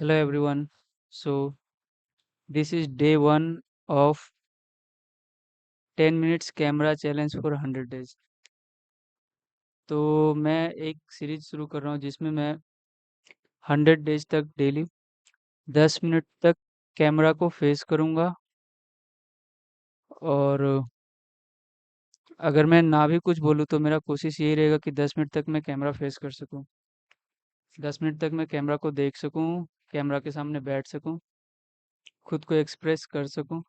Hello everyone. So this is day one of 10 minutes camera challenge for 100 days. तो मैं एक series शुरू कर रहा हूँ जिसमें मैं 100 डेज तक डेली 10 मिनट तक कैमरा को फेस करूँगा और अगर मैं ना भी कुछ बोलूँ तो मेरा कोशिश यही रहेगा कि 10 मिनट तक मैं कैमरा फेस कर सकूँ। 10 मिनट तक मैं कैमरा को देख सकूँ, कैमरा के सामने बैठ सकूँ, खुद को एक्सप्रेस कर सकूँ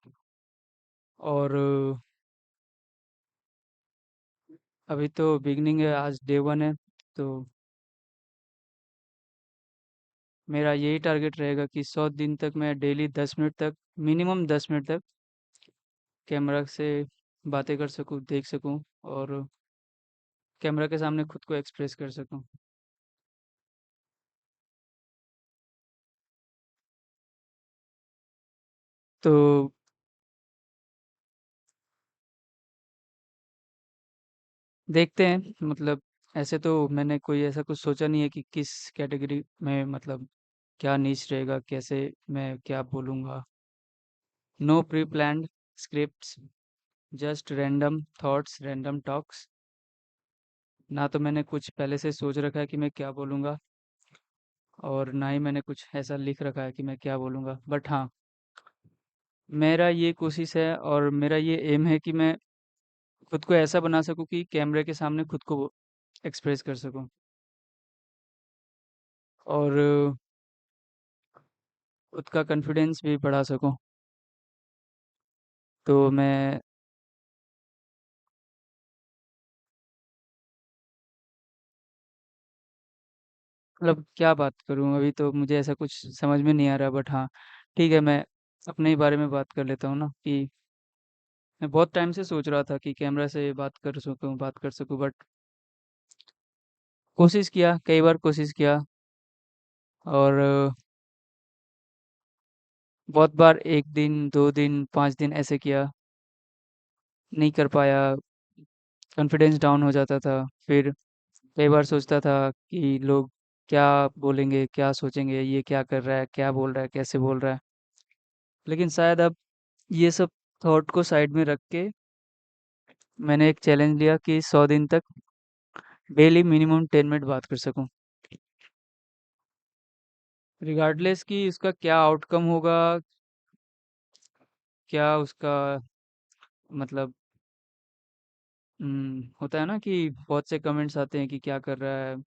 और अभी तो बिगनिंग है, आज डे वन है। तो मेरा यही टारगेट रहेगा कि 100 दिन तक मैं डेली 10 मिनट तक मिनिमम 10 मिनट तक कैमरा से बातें कर सकूं, देख सकूं और कैमरा के सामने खुद को एक्सप्रेस कर सकूं। तो देखते हैं, मतलब ऐसे तो मैंने कोई ऐसा कुछ सोचा नहीं है कि किस कैटेगरी में, मतलब क्या नीच रहेगा, कैसे मैं क्या बोलूँगा। No pre planned scripts, just random thoughts, random talks. ना तो मैंने कुछ पहले से सोच रखा है कि मैं क्या बोलूँगा और ना ही मैंने कुछ ऐसा लिख रखा है कि मैं क्या बोलूँगा। बट हाँ, मेरा ये कोशिश है और मेरा ये एम है कि मैं खुद को ऐसा बना सकूँ कि कैमरे के सामने खुद को एक्सप्रेस कर सकूँ और खुद का कॉन्फिडेंस भी बढ़ा सकूँ। तो मैं मतलब क्या बात करूँ, अभी तो मुझे ऐसा कुछ समझ में नहीं आ रहा। बट हाँ, ठीक है, मैं अपने ही बारे में बात कर लेता हूँ ना कि मैं बहुत टाइम से सोच रहा था कि कैमरा से बात कर सकूँ। बट कोशिश किया, कई बार कोशिश किया और बहुत बार 1 दिन, 2 दिन, 5 दिन ऐसे किया, नहीं कर पाया, कॉन्फिडेंस डाउन हो जाता था। फिर कई बार सोचता था कि लोग क्या बोलेंगे, क्या सोचेंगे, ये क्या कर रहा है, क्या बोल रहा है, कैसे बोल रहा है। लेकिन शायद अब ये सब थॉट को साइड में रख के मैंने एक चैलेंज लिया कि 100 दिन तक डेली मिनिमम 10 मिनट बात कर सकूं। रिगार्डलेस कि इसका क्या आउटकम होगा, क्या उसका मतलब होता है ना कि बहुत से कमेंट्स आते हैं कि क्या कर रहा है,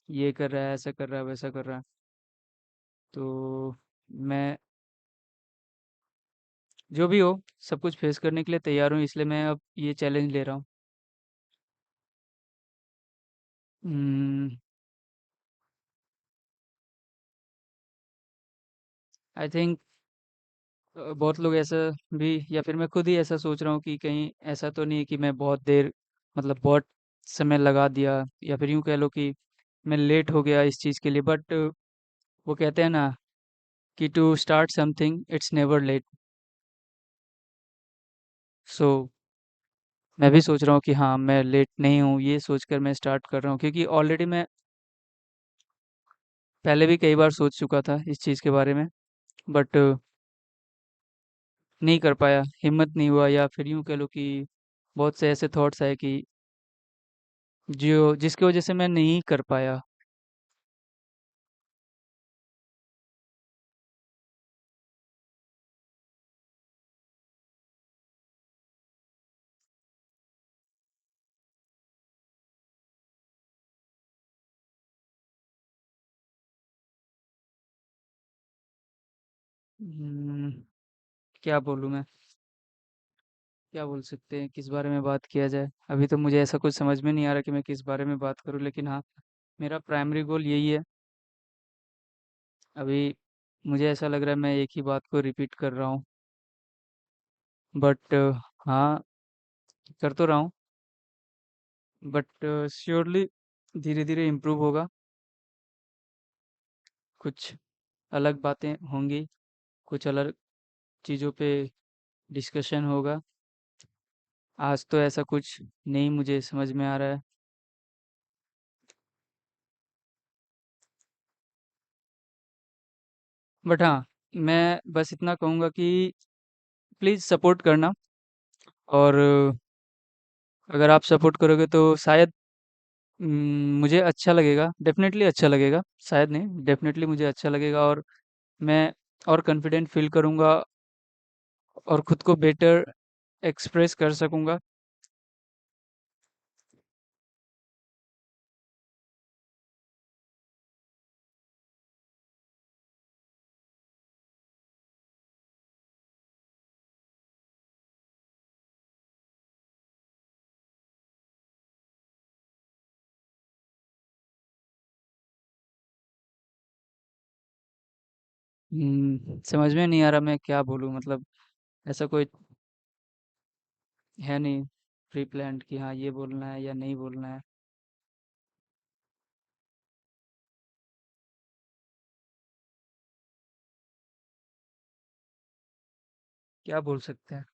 ये कर रहा है, ऐसा कर रहा है, वैसा कर रहा है। तो मैं जो भी हो, सब कुछ फेस करने के लिए तैयार हूँ, इसलिए मैं अब ये चैलेंज ले रहा हूँ। आई थिंक बहुत लोग ऐसा भी, या फिर मैं खुद ही ऐसा सोच रहा हूँ कि कहीं ऐसा तो नहीं है कि मैं बहुत देर, मतलब बहुत समय लगा दिया, या फिर यूँ कह लो कि मैं लेट हो गया इस चीज़ के लिए। बट वो कहते हैं ना कि to start something it's never late. So मैं भी सोच रहा हूँ कि हाँ, मैं लेट नहीं हूँ, ये सोचकर मैं स्टार्ट कर रहा हूँ, क्योंकि ऑलरेडी मैं पहले भी कई बार सोच चुका था इस चीज़ के बारे में। बट नहीं कर पाया, हिम्मत नहीं हुआ, या फिर यूँ कह लो कि बहुत से ऐसे थॉट्स आए कि जो जिसकी वजह से मैं नहीं कर पाया। हम्म, क्या बोलूँ मैं, क्या बोल सकते हैं, किस बारे में बात किया जाए। अभी तो मुझे ऐसा कुछ समझ में नहीं आ रहा कि मैं किस बारे में बात करूँ, लेकिन हाँ, मेरा प्राइमरी गोल यही है। अभी मुझे ऐसा लग रहा है मैं एक ही बात को रिपीट कर रहा हूँ। बट हाँ, कर तो रहा हूँ। बट श्योरली धीरे धीरे इम्प्रूव होगा, कुछ अलग बातें होंगी, कुछ अलग चीज़ों पे डिस्कशन होगा। आज तो ऐसा कुछ नहीं मुझे समझ में आ रहा है। बट हाँ, मैं बस इतना कहूँगा कि प्लीज़ सपोर्ट करना। और अगर आप सपोर्ट करोगे तो शायद मुझे अच्छा लगेगा, डेफ़िनेटली अच्छा लगेगा, शायद नहीं, डेफ़िनेटली मुझे अच्छा लगेगा और मैं और कॉन्फिडेंट फ़ील करूँगा और खुद को बेटर एक्सप्रेस कर सकूँगा। समझ में नहीं आ रहा मैं क्या बोलूँ, मतलब ऐसा कोई है नहीं प्री प्लान्ड कि हाँ, ये बोलना है या नहीं बोलना है। क्या बोल सकते हैं?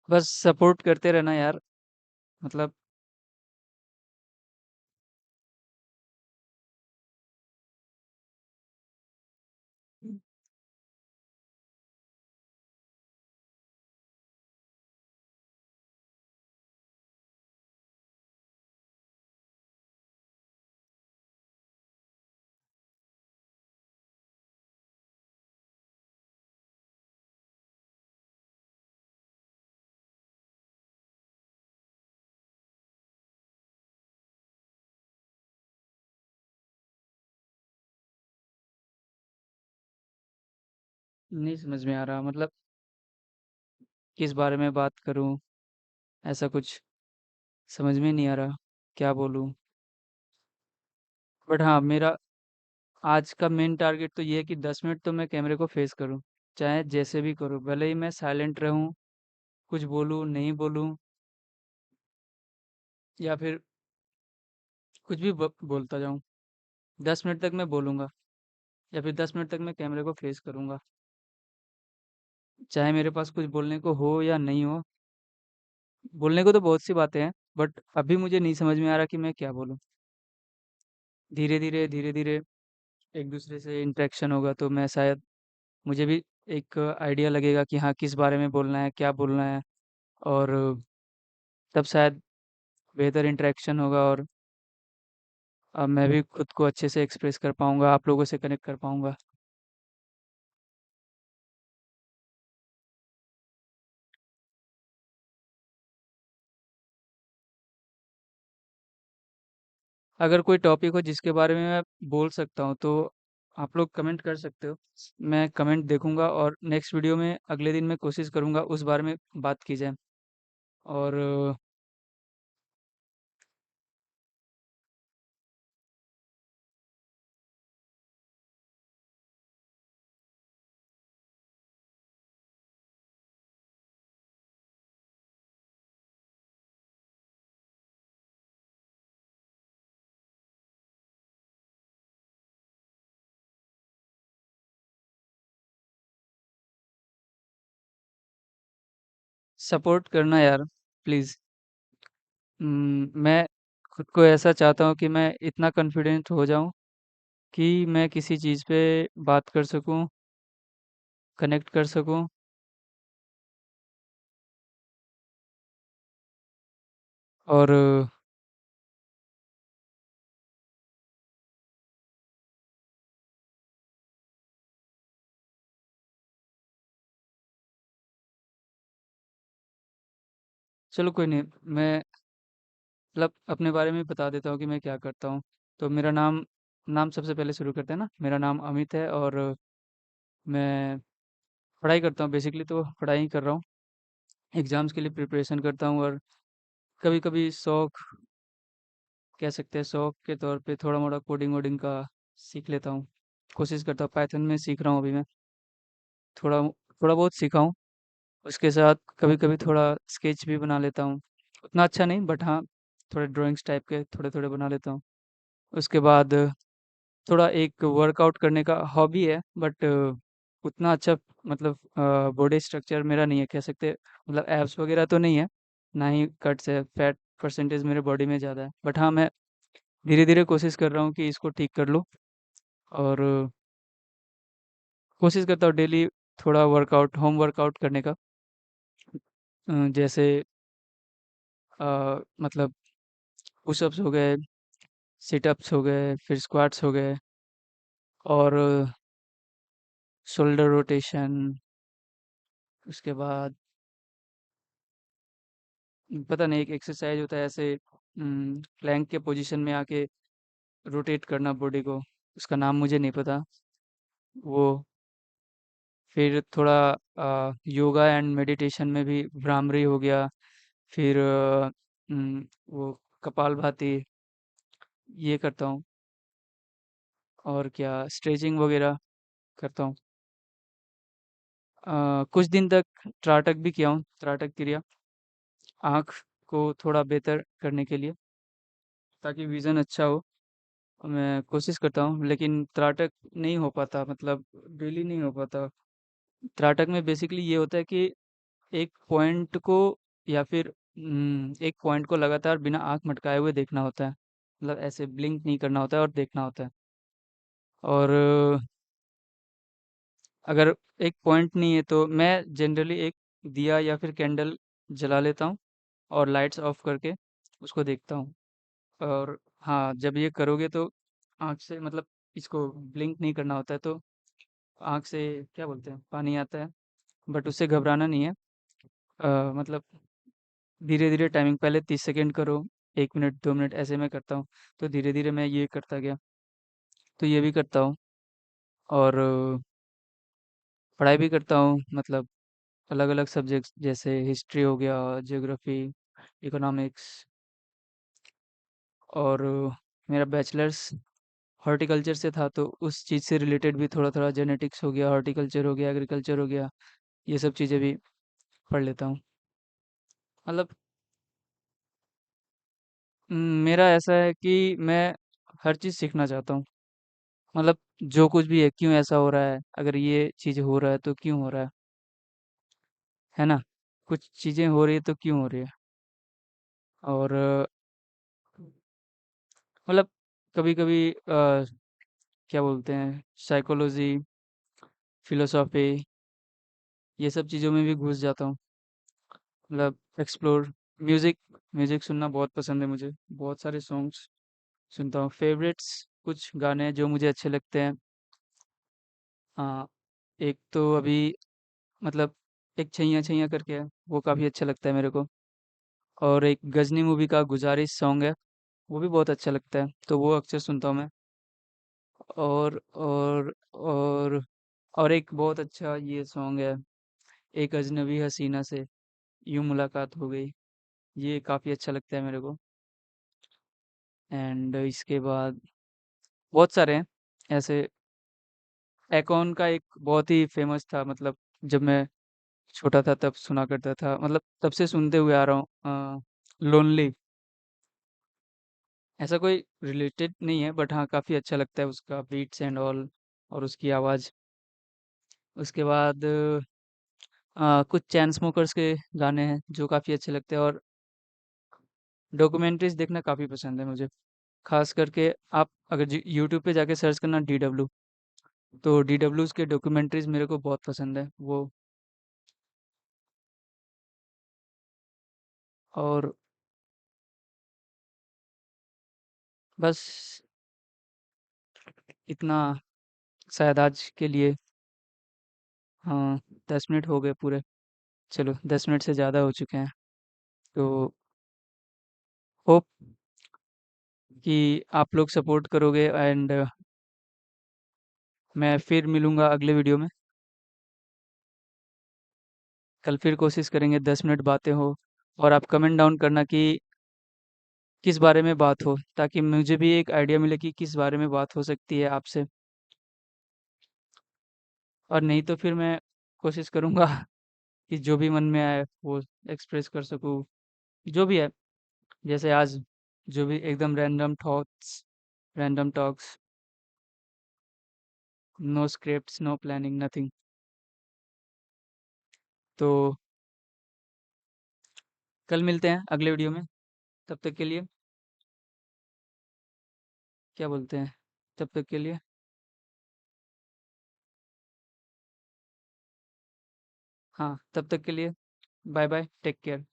बस सपोर्ट करते रहना यार, मतलब नहीं समझ में आ रहा, मतलब किस बारे में बात करूँ? ऐसा कुछ समझ में नहीं आ रहा, क्या बोलूँ? बट हाँ, मेरा आज का मेन टारगेट तो ये है कि 10 मिनट तो मैं कैमरे को फेस करूँ, चाहे जैसे भी करूँ, भले ही मैं साइलेंट रहूँ, कुछ बोलूँ, नहीं बोलूँ या फिर कुछ भी बोलता जाऊँ। 10 मिनट तक मैं बोलूँगा या फिर 10 मिनट तक मैं कैमरे को फेस करूँगा। चाहे मेरे पास कुछ बोलने को हो या नहीं हो, बोलने को तो बहुत सी बातें हैं, बट अभी मुझे नहीं समझ में आ रहा कि मैं क्या बोलूँ। धीरे-धीरे एक दूसरे से इंटरेक्शन होगा तो मैं शायद मुझे भी एक आइडिया लगेगा कि हाँ, किस बारे में बोलना है, क्या बोलना है और तब शायद बेहतर इंटरेक्शन होगा और मैं भी खुद को अच्छे से एक्सप्रेस कर पाऊँगा, आप लोगों से कनेक्ट कर पाऊँगा। अगर कोई टॉपिक हो जिसके बारे में मैं बोल सकता हूँ तो आप लोग कमेंट कर सकते हो। मैं कमेंट देखूँगा और नेक्स्ट वीडियो में अगले दिन मैं कोशिश करूँगा उस बारे में बात की जाए। और सपोर्ट करना यार, प्लीज़। मैं खुद को ऐसा चाहता हूँ कि मैं इतना कॉन्फिडेंट हो जाऊँ कि मैं किसी चीज़ पे बात कर सकूँ, कनेक्ट कर सकूँ और चलो कोई नहीं, मैं मतलब अपने बारे में बता देता हूँ कि मैं क्या करता हूँ। तो मेरा नाम नाम सबसे पहले शुरू करते हैं ना। मेरा नाम अमित है और मैं पढ़ाई करता हूँ, बेसिकली तो पढ़ाई ही कर रहा हूँ। एग्ज़ाम्स के लिए प्रिपरेशन करता हूँ और कभी-कभी शौक कह सकते हैं शौक के तौर पे थोड़ा-मोड़ा कोडिंग वोडिंग का सीख लेता हूँ। कोशिश करता हूँ, पाइथन में सीख रहा हूँ अभी मैं। थोड़ा थोड़ा बहुत सीखा हूँ। उसके साथ कभी-कभी थोड़ा स्केच भी बना लेता हूँ। उतना अच्छा नहीं बट हाँ, थोड़े ड्राइंग्स टाइप के थोड़े-थोड़े बना लेता हूँ। उसके बाद थोड़ा एक वर्कआउट करने का हॉबी है, बट उतना अच्छा मतलब बॉडी स्ट्रक्चर मेरा नहीं है, कह सकते हैं। मतलब एब्स वगैरह तो नहीं है, ना ही कट्स है, फैट परसेंटेज मेरे बॉडी में ज़्यादा है, बट हाँ, मैं धीरे धीरे कोशिश कर रहा हूँ कि इसको ठीक कर लूँ। और कोशिश करता हूँ डेली थोड़ा वर्कआउट, होम वर्कआउट करने का। जैसे मतलब पुशअप्स हो गए, सिटअप्स हो गए, फिर स्क्वाट्स हो गए, और शोल्डर रोटेशन। उसके बाद पता नहीं, एक एक्सरसाइज होता है ऐसे, प्लैंक के पोजीशन में आके रोटेट करना बॉडी को, उसका नाम मुझे नहीं पता वो। फिर थोड़ा योगा एंड मेडिटेशन में भी भ्रामरी हो गया, फिर वो कपालभाति, ये करता हूँ। और क्या, स्ट्रेचिंग वगैरह करता हूँ। कुछ दिन तक त्राटक भी किया हूँ, त्राटक क्रिया, आँख को थोड़ा बेहतर करने के लिए, ताकि विज़न अच्छा हो। मैं कोशिश करता हूँ, लेकिन त्राटक नहीं हो पाता, मतलब डेली नहीं हो पाता। त्राटक में बेसिकली ये होता है कि एक पॉइंट को, या फिर एक पॉइंट को लगातार बिना आँख मटकाए हुए देखना होता है। मतलब ऐसे ब्लिंक नहीं करना होता है और देखना होता है। और अगर एक पॉइंट नहीं है तो मैं जनरली एक दिया या फिर कैंडल जला लेता हूँ, और लाइट्स ऑफ करके उसको देखता हूँ। और हाँ, जब ये करोगे तो आँख से, मतलब इसको ब्लिंक नहीं करना होता है, तो आँख से क्या बोलते हैं, पानी आता है, बट उससे घबराना नहीं है। मतलब धीरे-धीरे टाइमिंग, पहले 30 सेकंड करो, 1 मिनट, 2 मिनट, ऐसे मैं करता हूँ। तो धीरे-धीरे मैं ये करता गया, तो ये भी करता हूँ। और पढ़ाई भी करता हूँ, मतलब अलग-अलग सब्जेक्ट्स, जैसे हिस्ट्री हो गया, ज्योग्राफी, इकोनॉमिक्स। और मेरा बैचलर्स हॉर्टिकल्चर से था, तो उस चीज़ से रिलेटेड भी थोड़ा-थोड़ा, जेनेटिक्स हो गया, हॉर्टिकल्चर हो गया, एग्रीकल्चर हो गया, ये सब चीज़ें भी पढ़ लेता हूँ। मतलब मेरा ऐसा है कि मैं हर चीज़ सीखना चाहता हूँ। मतलब जो कुछ भी है, क्यों ऐसा हो रहा है? अगर ये चीज़ हो रहा है तो क्यों हो रहा है ना? कुछ चीज़ें हो रही है तो क्यों हो रही है? और मतलब कभी-कभी क्या बोलते हैं, साइकोलॉजी, फिलोसॉफी, ये सब चीज़ों में भी घुस जाता हूँ। मतलब एक्सप्लोर, म्यूज़िक म्यूज़िक सुनना बहुत पसंद है मुझे। बहुत सारे सॉन्ग्स सुनता हूँ। फ़ेवरेट्स कुछ गाने जो मुझे अच्छे लगते हैं। हाँ, एक तो अभी, मतलब एक छैया छैया करके है, वो काफ़ी अच्छा लगता है मेरे को। और एक गज़नी मूवी का गुज़ारिश सॉन्ग है, वो भी बहुत अच्छा लगता है, तो वो अक्सर सुनता हूँ मैं। और और एक बहुत अच्छा ये सॉन्ग है, एक अजनबी हसीना से यूँ मुलाकात हो गई, ये काफ़ी अच्छा लगता है मेरे को। एंड इसके बाद बहुत सारे हैं ऐसे। एकॉन का एक बहुत ही फ़ेमस था, मतलब जब मैं छोटा था तब सुना करता था, मतलब तब से सुनते हुए आ रहा हूँ। लोनली, ऐसा कोई रिलेटेड नहीं है, बट हाँ, काफ़ी अच्छा लगता है उसका बीट्स एंड ऑल, और उसकी आवाज़। उसके बाद कुछ चैन स्मोकर्स के गाने हैं जो काफ़ी अच्छे लगते हैं। और डॉक्यूमेंट्रीज़ देखना काफ़ी पसंद है मुझे। ख़ास करके आप अगर जी यूट्यूब पे जाके सर्च करना डीडब्ल्यू, तो डीडब्ल्यूज़ के डॉक्यूमेंट्रीज़ मेरे को बहुत पसंद है वो। और बस इतना, शायद आज के लिए। हाँ, 10 मिनट हो गए पूरे। चलो, 10 मिनट से ज़्यादा हो चुके हैं। तो होप कि आप लोग सपोर्ट करोगे, एंड मैं फिर मिलूँगा अगले वीडियो में। कल फिर कोशिश करेंगे 10 मिनट बातें हो, और आप कमेंट डाउन करना कि किस बारे में बात हो, ताकि मुझे भी एक आइडिया मिले कि किस बारे में बात हो सकती है आपसे। और नहीं तो फिर मैं कोशिश करूँगा कि जो भी मन में आए वो एक्सप्रेस कर सकूँ, जो भी है। जैसे आज जो भी एकदम random thoughts, random talks, no scripts, no planning, nothing. तो कल मिलते हैं अगले वीडियो में। तब तक के लिए क्या बोलते हैं? तब तक के लिए हाँ, तब तक के लिए बाय बाय, टेक केयर।